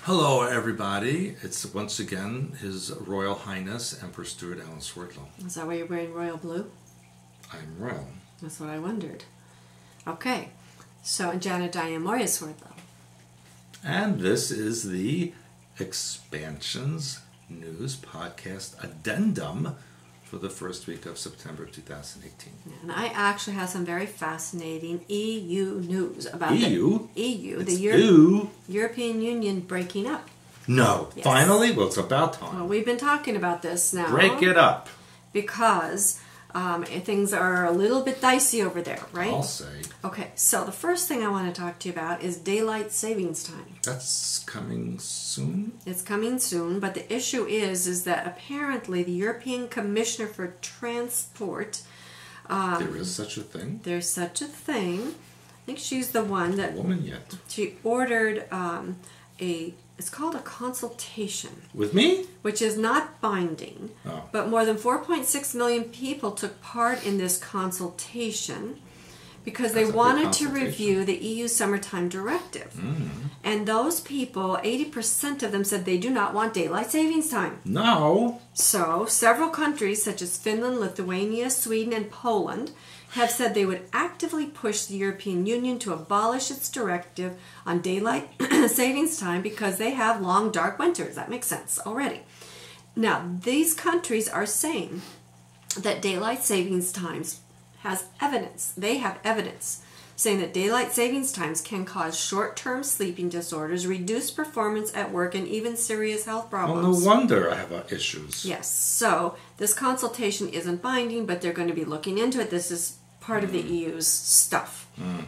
Hello, everybody. It's once again His Royal Highness Emperor Stuart Allen Swerdlow. Is that why you're wearing royal blue? I'm royal. That's what I wondered. Okay, so Janet Diane Moya Swerdlow. And this is the Expansions News Podcast Addendum for the first week of September 2018. And I actually have some very fascinating EU news about EU? the European Union breaking up. No. Yes. Finally? Well, it's about time. Well, we've been talking about this now. Break it up. Because things are a little bit dicey over there, right? I'll say. Okay, so the first thing I want to talk to you about is daylight savings time. That's coming soon? It's coming soon, but the issue is that apparently the European Commissioner for Transport... There is such a thing? There's such a thing. I think she's the one that... A woman yet. She ordered it's called a consultation. With me? Which is not binding. Oh. But more than 4.6 million people took part in this consultation because they wanted to review the EU Summertime Directive. And those people, 80% of them said they do not want daylight savings time. No. So, several countries such as Finland, Lithuania, Sweden, and Poland have said they would actively push the European Union to abolish its directive on daylight savings time because they have long, dark winters. That makes sense already. Now, these countries are saying that daylight savings times has evidence. They have evidence saying that daylight savings times can cause short-term sleeping disorders, reduce performance at work, and even serious health problems. Well, no wonder I have issues. Yes. So this consultation isn't binding, but they're going to be looking into it. This is part of the EU's stuff,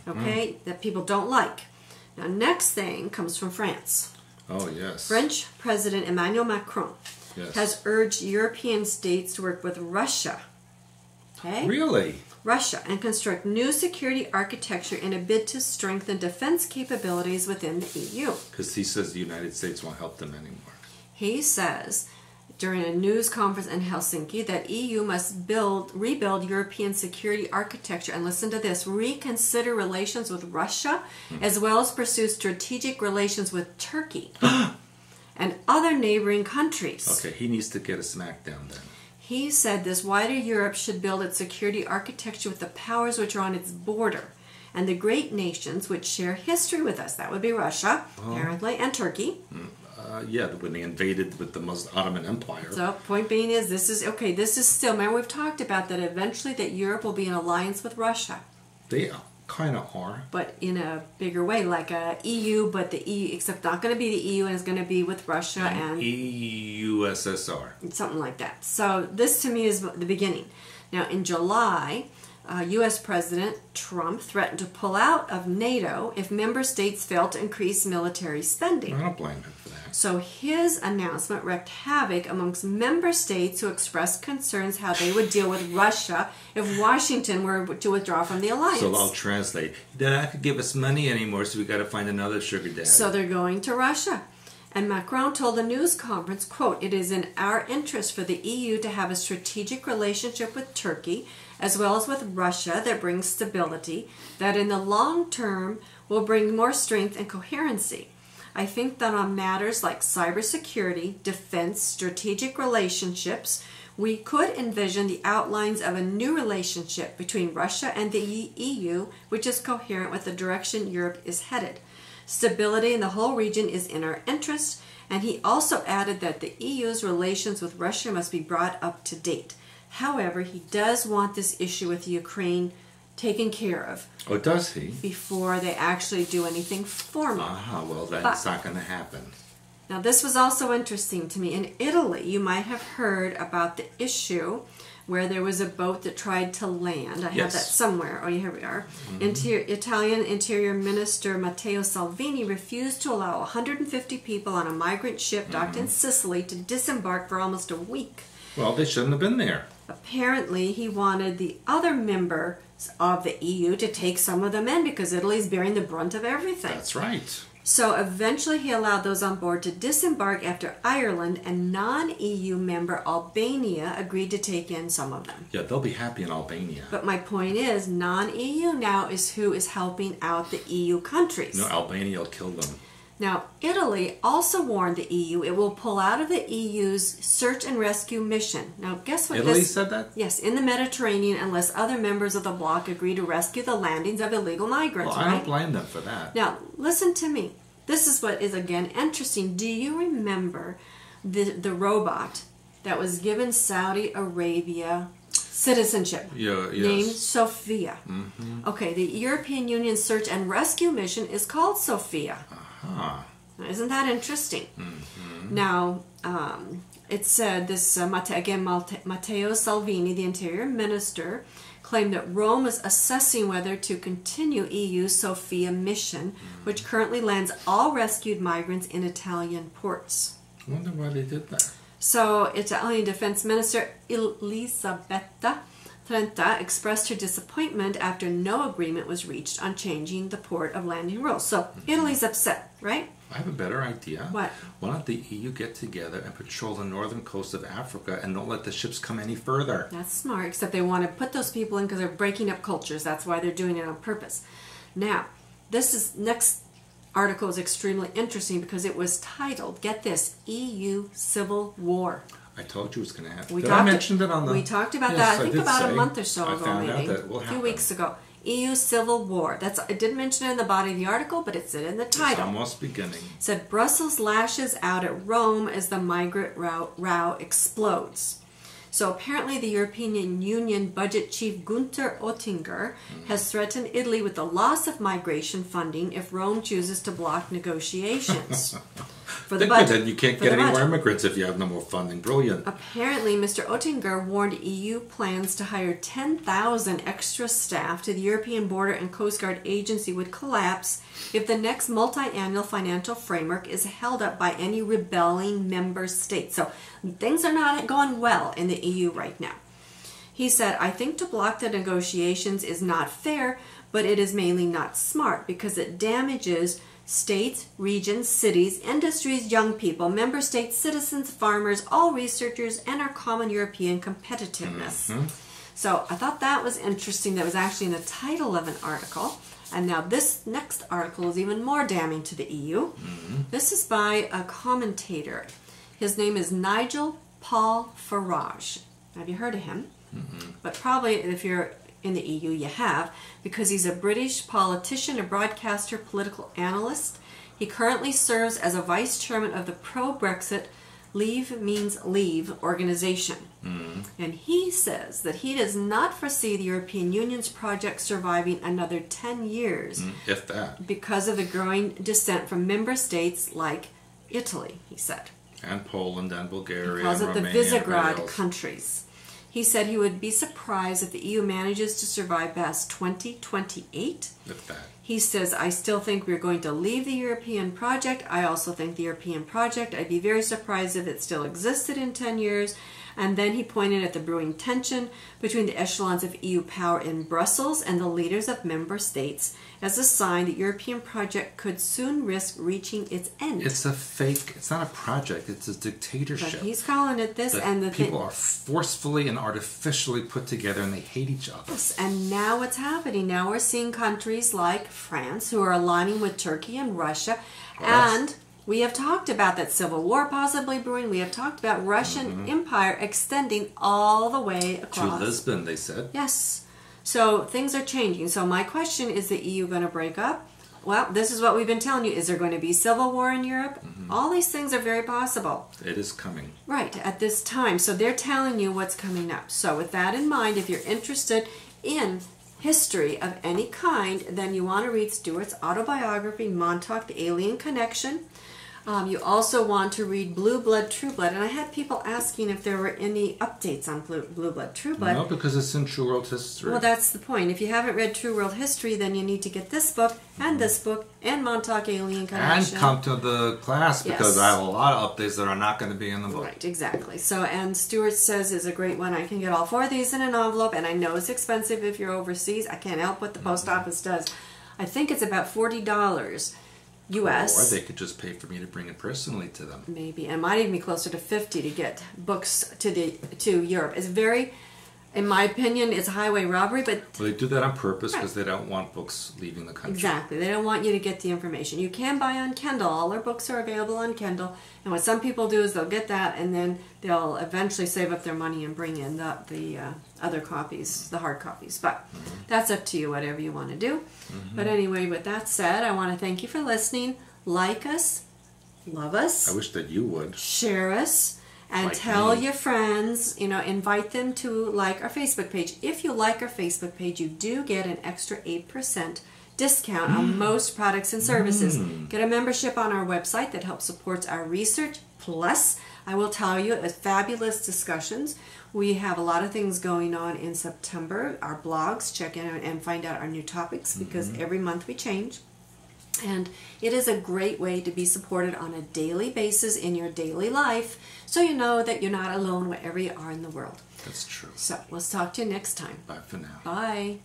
okay, that people don't like. Now, next thing comes from France. Oh, yes. French President Emmanuel Macron has urged European states to work with Russia. Okay? Really? Russia and construct new security architecture in a bid to strengthen defense capabilities within the EU. Because he says the United States won't help them anymore. He says during a news conference in Helsinki that EU must rebuild European security architecture and listen to this, reconsider relations with Russia as well as pursue strategic relations with Turkey and other neighboring countries. Okay, he needs to get a smackdown then. He said this wider Europe should build its security architecture with the powers which are on its border and the great nations which share history with us. That would be Russia, apparently, and Turkey. Yeah, when they invaded with the Ottoman Empire. So, point being is, this is still, remember we've talked about that eventually that Europe will be in alliance with Russia. They kind of are. But in a bigger way, like a EU, but the EU, except not going to be the EU, and it's going to be with Russia and EUSSR. something like that. So this to me is the beginning. Now in July, U.S. President Trump threatened to pull out of NATO if member states fail to increase military spending. I don't blame him for that. So his announcement wreaked havoc amongst member states who expressed concerns how they would deal with Russia if Washington were to withdraw from the alliance. So I'll translate. They're not going to give us money anymore, so we got to find another sugar daddy. So they're going to Russia. And Macron told the news conference, quote, "It is in our interest for the EU to have a strategic relationship with Turkey as well as with Russia that brings stability, that in the long term will bring more strength and coherency. I think that on matters like cybersecurity, defense, strategic relationships, we could envision the outlines of a new relationship between Russia and the EU, which is coherent with the direction Europe is headed. Stability in the whole region is in our interest," and he also added that the EU's relations with Russia must be brought up to date. However, he does want this issue with Ukraine taken care of. Oh, does he? Before they actually do anything formal. Well, that's not going to happen. Now, this was also interesting to me. In Italy, you might have heard about the issue where there was a boat that tried to land. I have that somewhere. Oh, here we are. Italian Interior Minister Matteo Salvini refused to allow 150 people on a migrant ship docked in Sicily to disembark for almost a week. Well, they shouldn't have been there. Apparently, he wanted the other members of the EU to take some of them in because Italy's bearing the brunt of everything. That's right. So eventually he allowed those on board to disembark after Ireland and non-EU member Albania agreed to take in some of them. Yeah, they'll be happy in Albania. But my point is, non-EU now is who is helping out the EU countries. No, Albania will kill them. Now, Italy also warned the EU it will pull out of the EU's search and rescue mission. Now, guess what? Italy said that? Yes, in the Mediterranean, unless other members of the bloc agree to rescue the landings of illegal migrants. Well, I right? don't blame them for that. Now, listen to me. This is what is, again, interesting. Do you remember the robot that was given Saudi Arabia citizenship? Yeah, yes. Named Sophia. Mm-hmm. Okay, the European Union Search and Rescue Mission is called Sophia. Huh. Now, isn't that interesting? Mm-hmm. Now, it said this, Matteo Salvini, the Interior Minister, claimed that Rome is assessing whether to continue EU's Sophia mission, which currently lands all rescued migrants in Italian ports. I wonder why they did that. So, Italian Defense Minister Elisabetta Trenta expressed her disappointment after no agreement was reached on changing the port of landing rules. So, Italy's upset, right? I have a better idea. What? Why don't the EU get together and patrol the northern coast of Africa and don't let the ships come any further? That's smart, except they want to put those people in because they're breaking up cultures. That's why they're doing it on purpose. Now, next article is extremely interesting because it was titled, get this, EU Civil War. I told you it was going to happen. We Did I mention it on the... We talked about Yes, that, I think did about say. a month or so I ago, found maybe. out that will a few happen. weeks ago. EU Civil War. I didn't mention it in the body of the article, but it's in the title. It's almost beginning. It said, Brussels lashes out at Rome as the migrant row explodes. So apparently the European Union budget chief Günther Oettinger has threatened Italy with the loss of migration funding if Rome chooses to block negotiations. For the budget. Then you can't For get the any more budget. immigrants if you have no more funding. Brilliant. Apparently, Mr. Oettinger warned EU plans to hire 10,000 extra staff to the European Border and Coast Guard Agency would collapse if the next multi-annual financial framework is held up by any rebelling member state. So things are not going well in the EU right now. He said, I think to block the negotiations is not fair, but it is mainly not smart because it damages states, regions, cities, industries, young people, member states, citizens, farmers, all researchers, and our common European competitiveness. Mm-hmm. So I thought that was interesting. That was actually in the title of an article. And now this next article is even more damning to the EU. Mm-hmm. This is by a commentator. His name is Nigel Paul Farage. Have you heard of him? Mm-hmm. But probably if you're in the EU, you have, because he's a British politician, a broadcaster, political analyst. He currently serves as a vice chairman of the pro-Brexit Leave Means Leave organization. Mm. And he says that he does not foresee the European Union's project surviving another 10 years. If that. Because of the growing dissent from member states like Italy, he said. And Poland and Bulgaria. He calls and it the Romania Visegrad countries. He said he would be surprised if the EU manages to survive past 2028. If that. He says, I still think we're going to leave the European project. I also think the European project, I'd be very surprised if it still existed in 10 years. And then he pointed at the brewing tension between the echelons of EU power in Brussels and the leaders of member states as a sign the European project could soon risk reaching its end. It's a fake, it's not a project, it's a dictatorship. But he's calling it this, and the people are forcefully and artificially put together and they hate each other. Yes, and now what's happening? Now we're seeing countries like France who are aligning with Turkey and Russia, and we have talked about that civil war possibly brewing. We have talked about Russian empire extending all the way across. To Lisbon, they said. Yes. So things are changing. So my question, is the EU going to break up? Well, this is what we've been telling you. Is there going to be civil war in Europe? Mm-hmm. All these things are very possible. It is coming. Right, at this time. So they're telling you what's coming up. So with that in mind, if you're interested in history of any kind, then you want to read Stuart's autobiography, Montauk, The Alien Connection. You also want to read Blue Blood, True Blood. And I had people asking if there were any updates on Blue Blood, True Blood. No, because it's in True World History. Well, that's the point. If you haven't read True World History, then you need to get this book and Montauk Alien Connection. And come to the class, because Yes. I have a lot of updates that are not going to be in the book. Right, exactly. So, and Stuart says is a great one. I can get all 4 of these in an envelope, and I know it's expensive if you're overseas. I can't help what the post office does. I think it's about $40 US. Or they could just pay for me to bring it personally to them. Maybe, and it might even be closer to $50 to get books to Europe. It's very In my opinion, it's highway robbery, but Well, they do that on purpose because they don't want books leaving the country. exactly. They don't want you to get the information. You can buy on Kindle. All our books are available on Kindle. And what some people do is they'll get that and then they'll eventually save up their money and bring in the other copies, the hard copies. But that's up to you, whatever you want to do. But anyway, with that said, I want to thank you for listening. Like us, love us, I wish that you would. share us, and Like tell me. your friends, invite them to like our Facebook page. If you like our Facebook page, you do get an extra 8% discount on most products and services. Get a membership on our website that helps support our research. Plus, I will tell you, fabulous discussions. We have a lot of things going on in September. Our blogs, check in and find out our new topics because every month we change. And it is a great way to be supported on a daily basis in your daily life so you know that you're not alone wherever you are in the world. That's true. So, we'll talk to you next time. Bye for now. Bye.